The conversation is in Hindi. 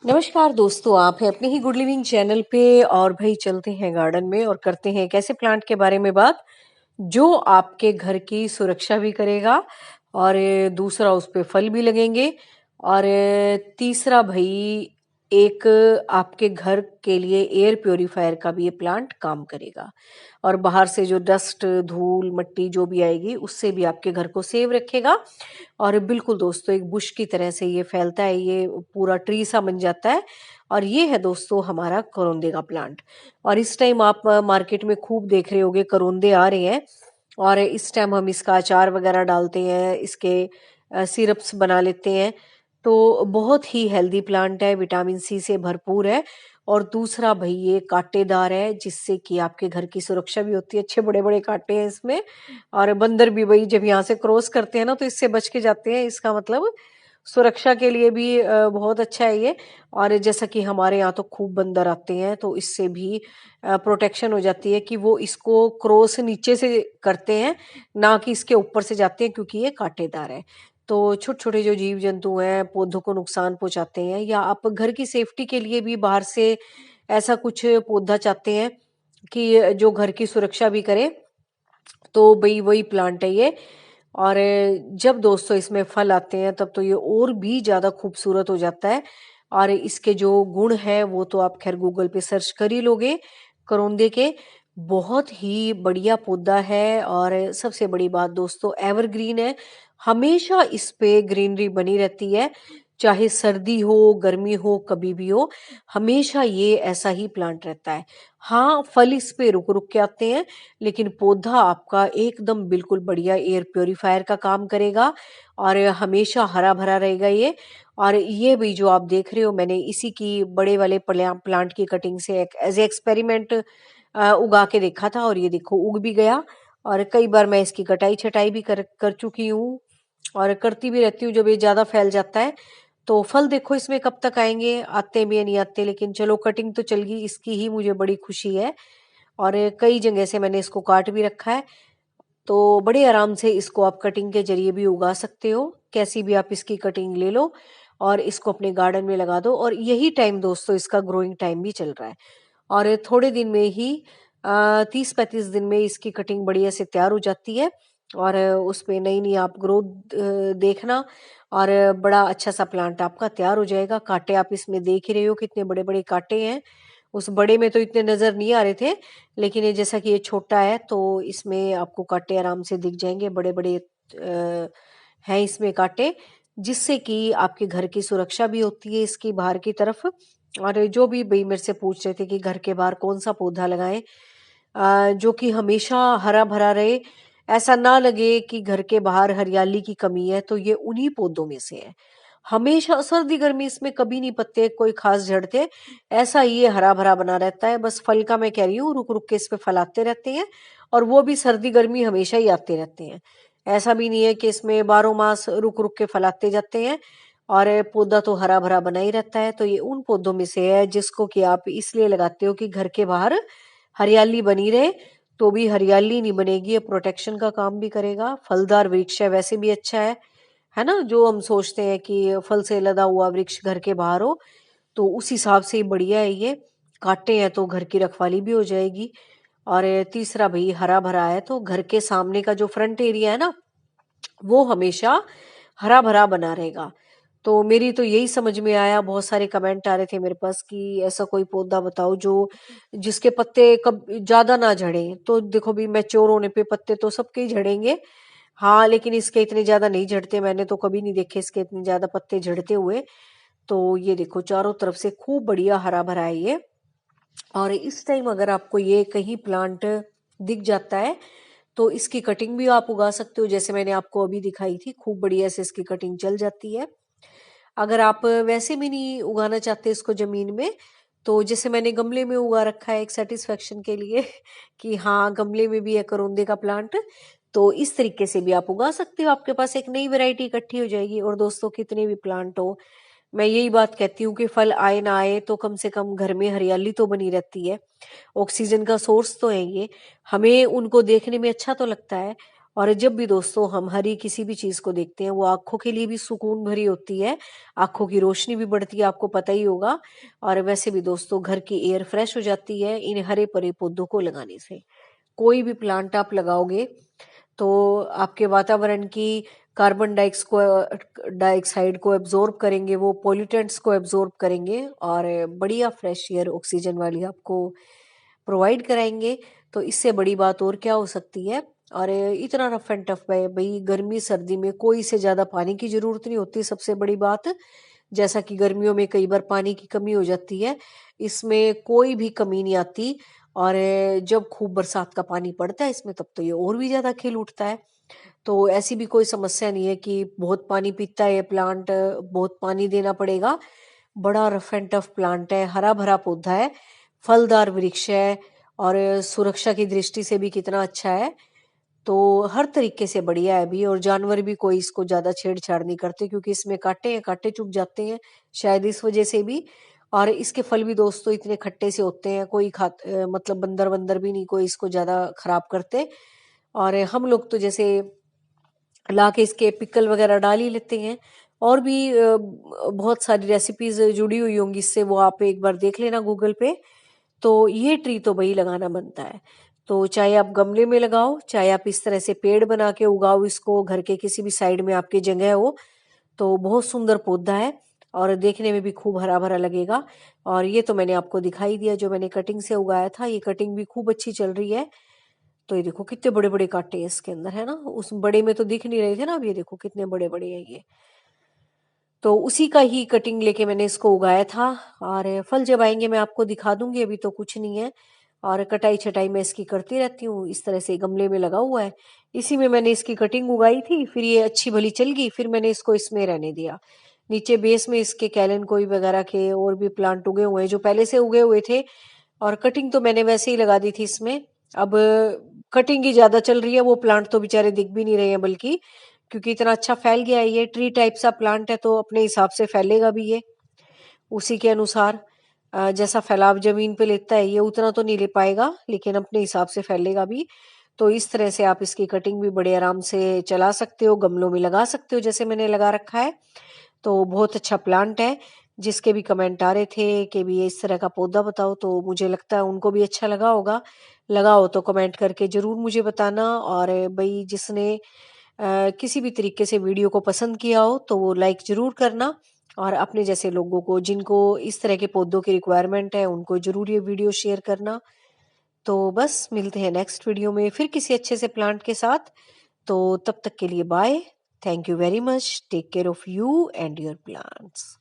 नमस्कार दोस्तों, आप हैं अपने ही गुड लिविंग चैनल पे और भाई चलते हैं गार्डन में और करते हैं एक ऐसे प्लांट के बारे में बात जो आपके घर की सुरक्षा भी करेगा और दूसरा उस पे फल भी लगेंगे और तीसरा भाई एक आपके घर के लिए एयर प्योरीफायर का भी ये प्लांट काम करेगा और बाहर से जो डस्ट धूल मिट्टी जो भी आएगी उससे भी आपके घर को सेव रखेगा। और बिल्कुल दोस्तों एक बुश की तरह से ये फैलता है, ये पूरा ट्री सा बन जाता है। और ये है दोस्तों हमारा करोंदे का प्लांट। और इस टाइम आप मार्केट में खूब देख रहे होंगे करोंदे आ रहे हैं और इस टाइम हम इसका अचार वगैरह डालते हैं, इसके सिरप्स बना लेते हैं। तो बहुत ही हेल्दी प्लांट है, विटामिन सी से भरपूर है और दूसरा भाई ये कांटेदार है जिससे कि आपके घर की सुरक्षा भी होती है। अच्छे बड़े बड़े कांटे हैं इसमें और बंदर भी भाई जब यहाँ से क्रॉस करते हैं ना तो इससे बच के जाते हैं। इसका मतलब सुरक्षा के लिए भी बहुत अच्छा है ये। और जैसा कि हमारे यहाँ तो खूब बंदर आते हैं तो इससे भी प्रोटेक्शन हो जाती है कि वो इसको क्रॉस नीचे से करते हैं, ना कि इसके ऊपर से जाते हैं, क्योंकि ये कांटेदार है। तो छोटे छोटे जो जीव जंतु हैं पौधों को नुकसान पहुंचाते हैं, या आप घर की सेफ्टी के लिए भी बाहर से ऐसा कुछ पौधा चाहते हैं कि जो घर की सुरक्षा भी करे, तो भाई वही प्लांट है ये। और जब दोस्तों इसमें फल आते हैं तब तो ये और भी ज्यादा खूबसूरत हो जाता है। और इसके जो गुण है वो तो आप खैर गूगल पे सर्च कर ही लोगे। करौंदे के बहुत ही बढ़िया पौधा है और सबसे बड़ी बात दोस्तों एवरग्रीन है। हमेशा इस पे ग्रीनरी बनी रहती है, चाहे सर्दी हो गर्मी हो कभी भी हो, हमेशा ये ऐसा ही प्लांट रहता है। हाँ, फल इस पे रुक रुक के आते हैं, लेकिन पौधा आपका एकदम बिल्कुल बढ़िया एयर प्योरीफायर का काम करेगा और हमेशा हरा भरा रहेगा ये। और ये भी जो आप देख रहे हो मैंने इसी की बड़े वाले प्लांट की कटिंग से एक एज ए एक्सपेरिमेंट उगा के देखा था और ये देखो उग भी गया। और कई बार मैं इसकी कटाई छटाई भी कर कर चुकी हूँ और करती भी रहती हूँ जब ये ज्यादा फैल जाता है। तो फल देखो इसमें कब तक आएंगे, आते भी या नहीं आते, लेकिन चलो कटिंग तो चल गई, इसकी ही मुझे बड़ी खुशी है। और कई जगह से मैंने इसको काट भी रखा है, तो बड़े आराम से इसको आप कटिंग के जरिए भी उगा सकते हो। कैसी भी आप इसकी कटिंग ले लो और इसको अपने गार्डन में लगा दो। और यही टाइम दोस्तों इसका ग्रोइंग टाइम भी चल रहा है और थोड़े दिन में ही 30-35 दिन में इसकी कटिंग बढ़िया से तैयार हो जाती है। और उसमें नई नई आप ग्रोथ देखना और बड़ा अच्छा सा प्लांट आपका तैयार हो जाएगा। कांटे आप इसमें देख ही रहे हो कितने बड़े बड़े कांटे हैं। उस बड़े में तो इतने नजर नहीं आ रहे थे, लेकिन ये जैसा कि ये छोटा है तो इसमें आपको कांटे आराम से दिख जाएंगे, बड़े बड़े हैं इसमें कांटे, जिससे कि आपके घर की सुरक्षा भी होती है इसकी बाहर की तरफ। और जो भी भाई मेरे से पूछ रहे थे कि घर के बाहर कौन सा पौधा लगाएं जो कि हमेशा हरा भरा रहे, ऐसा ना लगे कि घर के बाहर हरियाली की कमी है, तो ये उन्हीं पौधों में से है। हमेशा सर्दी गर्मी इसमें कभी नहीं पत्ते कोई खास झड़ते, ऐसा ये हरा भरा बना रहता है। बस फल का मैं कह रही हूँ रुक रुक के इस पे फल आते रहते हैं और वो भी सर्दी गर्मी हमेशा ही आते रहते हैं। ऐसा भी नहीं है कि इसमें 12 मास रुक रुक के फल आते जाते हैं। और पौधा तो हरा भरा बना ही रहता है। तो ये उन पौधों में से है जिसको कि आप इसलिए लगाते हो कि घर के बाहर हरियाली बनी रहे। तो भी हरियाली नहीं बनेगी, ये प्रोटेक्शन का काम भी करेगा। फलदार वृक्ष है, वैसे भी अच्छा है ना। जो हम सोचते हैं कि फल से लदा हुआ वृक्ष घर के बाहर हो, तो उस हिसाब से ही बढ़िया है ये। कांटे हैं तो घर की रखवाली भी हो जाएगी। और तीसरा भाई हरा भरा है तो घर के सामने का जो फ्रंट एरिया है ना वो हमेशा हरा भरा बना रहेगा। तो मेरी तो यही समझ में आया। बहुत सारे कमेंट आ रहे थे मेरे पास कि ऐसा कोई पौधा बताओ जो जिसके पत्ते कब ज्यादा ना झड़े। तो देखो भी मैच्योर होने पे पत्ते तो सबके ही झड़ेंगे, हाँ, लेकिन इसके इतने ज्यादा नहीं झड़ते। मैंने तो कभी नहीं देखे इसके इतने ज्यादा पत्ते झड़ते हुए। तो ये देखो चारों तरफ से खूब बढ़िया हरा भरा है ये। और इस टाइम अगर आपको ये कहीं प्लांट दिख जाता है तो इसकी कटिंग भी आप उगा सकते हो, जैसे मैंने आपको अभी दिखाई थी, खूब बढ़िया से इसकी कटिंग चल जाती है। अगर आप वैसे भी नहीं उगाना चाहते इसको जमीन में, तो जैसे मैंने गमले में उगा रखा है एक सेटिस्फेक्शन के लिए कि हाँ गमले में भी है करोंदे का प्लांट, तो इस तरीके से भी आप उगा सकते हो। आपके पास एक नई वैरायटी इकट्ठी हो जाएगी। और दोस्तों कितने भी प्लांट हो, मैं यही बात कहती हूँ कि फल आए ना आए तो कम से कम घर में हरियाली तो बनी रहती है। ऑक्सीजन का सोर्स तो है ये, हमें उनको देखने में अच्छा तो लगता है। और जब भी दोस्तों हम हरी किसी भी चीज को देखते हैं वो आंखों के लिए भी सुकून भरी होती है, आंखों की रोशनी भी बढ़ती है, आपको पता ही होगा। और वैसे भी दोस्तों घर की एयर फ्रेश हो जाती है इन हरे भरे पौधों को लगाने से। कोई भी प्लांट आप लगाओगे तो आपके वातावरण की कार्बन डाइऑक्साइड को एब्जॉर्ब करेंगे, वो पॉल्यूटेंट्स को एब्जॉर्ब करेंगे और बढ़िया फ्रेश एयर ऑक्सीजन वाली आपको प्रोवाइड कराएंगे। तो इससे बड़ी बात और क्या हो सकती है। और इतना रफ एंड टफ है भाई, गर्मी सर्दी में कोई से ज्यादा पानी की जरूरत नहीं होती, सबसे बड़ी बात। जैसा कि गर्मियों में कई बार पानी की कमी हो जाती है, इसमें कोई भी कमी नहीं आती। और जब खूब बरसात का पानी पड़ता है इसमें, तब तो ये और भी ज्यादा खिल उठता है। तो ऐसी भी कोई समस्या नहीं है कि बहुत पानी पीता है ये प्लांट, बहुत पानी देना पड़ेगा। बड़ा रफ एंड टफ प्लांट है, हरा भरा पौधा है, फलदार वृक्ष है और सुरक्षा की दृष्टि से भी कितना अच्छा है। तो हर तरीके से बढ़िया है भी। और जानवर भी कोई इसको ज्यादा छेड़छाड़ नहीं करते क्योंकि इसमें कांटे हैं, कांटे चुभ जाते हैं शायद इस वजह से भी। और इसके फल भी दोस्तों इतने खट्टे से होते हैं, कोई मतलब बंदर बंदर भी नहीं कोई इसको ज्यादा खराब करते। और हम लोग तो जैसे ला के इसके पिकल वगैरह डाल ही लेते हैं। और भी बहुत सारी रेसिपीज जुड़ी हुई होंगी इससे, वो आप एक बार देख लेना गूगल पे। तो ये ट्री तो भाई लगाना बनता है। तो चाहे आप गमले में लगाओ, चाहे आप इस तरह से पेड़ बना के उगाओ इसको, घर के किसी भी साइड में आपकी जगह हो, तो बहुत सुंदर पौधा है और देखने में भी खूब हरा भरा लगेगा। और ये तो मैंने आपको दिखाई दिया जो मैंने कटिंग से उगाया था, ये कटिंग भी खूब अच्छी चल रही है। तो ये देखो कितने बड़े बड़े कांटे हैं इसके अंदर, है ना। उस बड़े में तो दिख नहीं रहे थे ना, अब ये देखो कितने बड़े बड़े हैं ये। तो उसी का ही कटिंग लेके मैंने इसको उगाया था। और फल जब आएंगे मैं आपको दिखा दूंगी, अभी तो कुछ नहीं है। और कटाई छटाई मैं इसकी करती रहती हूँ, इस तरह से गमले में लगा हुआ है, इसी में मैंने इसकी कटिंग उगाई थी। फिर ये अच्छी भली चल गई, फिर मैंने इसको इसमें रहने दिया। नीचे बेस में इसके कैलन कोई वगैरह के और भी प्लांट उगे हुए हैं जो पहले से उगे हुए थे। और कटिंग तो मैंने वैसे ही लगा दी थी इसमें। अब कटिंग ही ज्यादा चल रही है, वो प्लांट तो बेचारे दिख भी नहीं रहे हैं, बल्कि क्योंकि इतना अच्छा फैल गया है। ये ट्री टाइप सा प्लांट है तो अपने हिसाब से फैलेगा भी ये उसी के अनुसार। जैसा फैलाव जमीन पे लेता है ये उतना तो नहीं ले पाएगा, लेकिन अपने हिसाब से फैलेगा भी। तो इस तरह से आप इसकी कटिंग भी बड़े आराम से चला सकते हो, गमलों में लगा सकते हो जैसे मैंने लगा रखा है। तो बहुत अच्छा प्लांट है। जिसके भी कमेंट आ रहे थे कि भी ये इस तरह का पौधा बताओ, तो मुझे लगता है उनको भी अच्छा लगा होगा। लगाओ तो कमेंट करके जरूर मुझे बताना। और भाई जिसने किसी भी तरीके से वीडियो को पसंद किया हो तो वो लाइक जरूर करना। और अपने जैसे लोगों को जिनको इस तरह के पौधों की रिक्वायरमेंट है उनको जरूर ये वीडियो शेयर करना। तो बस मिलते हैं नेक्स्ट वीडियो में फिर किसी अच्छे से प्लांट के साथ। तो तब तक के लिए bye. Thank you very much. Take care of you and your plants.